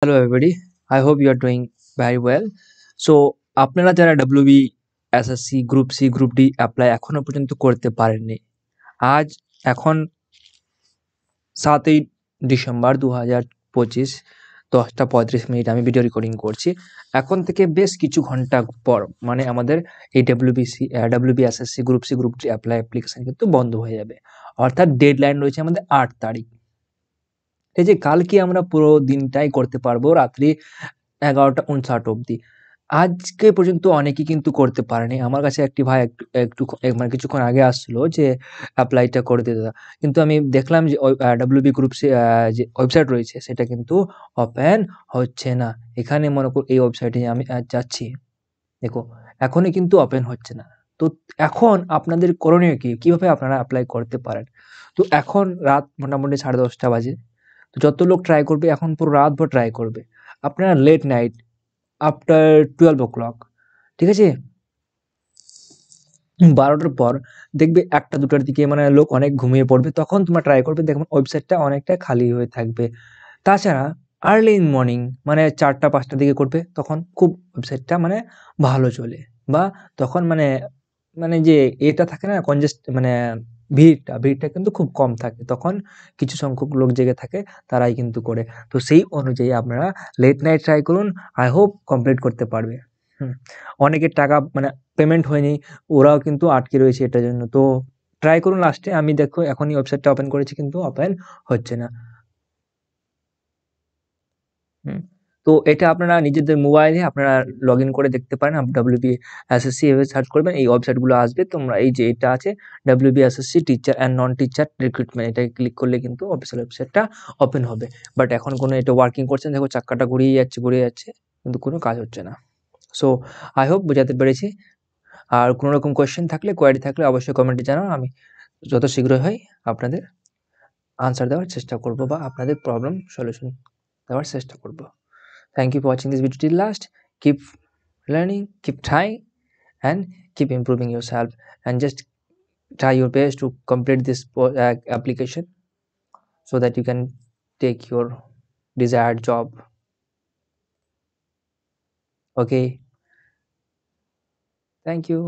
Hello everybody. I hope you are doing very well. So আপনারা যারা WB SSC group C group D apply এখনো পর্যন্ত করতে পারেননি, আজ এখন 7ই ডিসেম্বর 2025 10টা 35 মিনিট আমি ভিডিও রেকর্ডিং করছি। এখন থেকে বেশ কিছু ঘন্টা পর মানে আমাদের এই WB SSC group C group D application কিন্তু বন্ধ হয়ে যাবে। অর্থাৎ ডেডলাইন রয়েছে আমাদের 8 তারিখ। এই যে কালকে আমরা পুরো দিনটাই করতে পারবো রাত্রি 11টা 59 অবধি। আজকে পর্যন্ত অনেকেই কিন্তু করতে পারেনি। আমার কাছে একটি ভাই মানে কিছুক্ষণ আগে আসছিল যে অ্যাপ্লাইটা করে দে দাদা। কিন্তু আমি দেখলাম যে ওই ডব্লিউবি গ্রুপস যে ওয়েবসাইট রয়েছে সেটা কিন্তু ওপেন হচ্ছে না। এখানে মনে করুন এই ওয়েবসাইটে আমি যাচ্ছি। দেখো এখনই কিন্তু ওপেন হচ্ছে না। তো এখন আপনাদের করণীয় কি? কিভাবে আপনারা এপ্লাই করতে পারেন? তো এখন রাত মোটামুটি 10:30 বাজে। তো যত লোক ট্রাই করবে এখন পুরো রাতভর ট্রাই করবে। আপনারা লেট নাইট আফটার 12 o'clock, ঠিক আছে? 12টার পর দেখবে 1টা 2টার দিকে মানে লোক অনেক ঘুমিয়ে পড়বে। তখন তোমরা ট্রাই করবে, দেখবেন ওয়েবসাইটটা অনেকটা খালি হয়ে থাকবে। তাছাড়া আর্লি ইন মর্নিং মানে 4টা 5টার দিকে করবে, তখন খুব ওয়েবসাইটটা মানে ভালো চলে। বা তখন মানে মানে যে এটা থাকে না মানে ভিড়টা কিন্তু খুব কম থাকে। তখন কিছু সংখ্যক লোক জেগে থাকে, তারাই কিন্তু করে। তো সেই অনুযায়ী আপনারা লেট নাইট ট্রাই করুন। আই হোপ কমপ্লিট করতে পারবে। হুম। অনেকের টাকা মানে পেমেন্ট হয়নি, ওরাও কিন্তু আটকে রয়েছে এটার জন্য। তো ট্রাই করুন লাস্টে। আমি দেখো এখনই ওয়েবসাইটটা ওপেন করেছি কিন্তু ওপেন হচ্ছে না। হুম। তো এটা আপনারা নিজেদের মোবাইলে আপনারা লগইন করে দেখতে পারেন। ডব্লিউবি এসএসসি এভাবে সার্চ করবেন, এই ওয়েবসাইটগুলো আসবে। তোমরা এই যে এটা আছে WB SSC teacher and non teacher recruitment, এটাকে ক্লিক করলে কিন্তু অফিসিয়াল ওয়েবসাইটটা ওপেন হবে। বাট এখন কোনো এটা ওয়ার্কিং করছে না। দেখো চাক্কাটা ঘুরিয়ে যাচ্ছে কিন্তু কোনো কাজ হচ্ছে না। সো আই হোপ বোঝাতে পেরেছি। আর কোনো রকম কোয়েশ্চেন থাকলে, কোয়েরি থাকলে অবশ্যই কমেন্টে জানান। আমি যত শীঘ্রই হয় আপনাদের আনসার দেওয়ার চেষ্টা করব বা আপনাদের প্রবলেম সলিউশন দেওয়ার চেষ্টা করব। Thank you for watching this video till last. Keep learning, keep trying, and keep improving yourself. And just try your best to complete this application so that you can take your desired job. Okay. Thank you.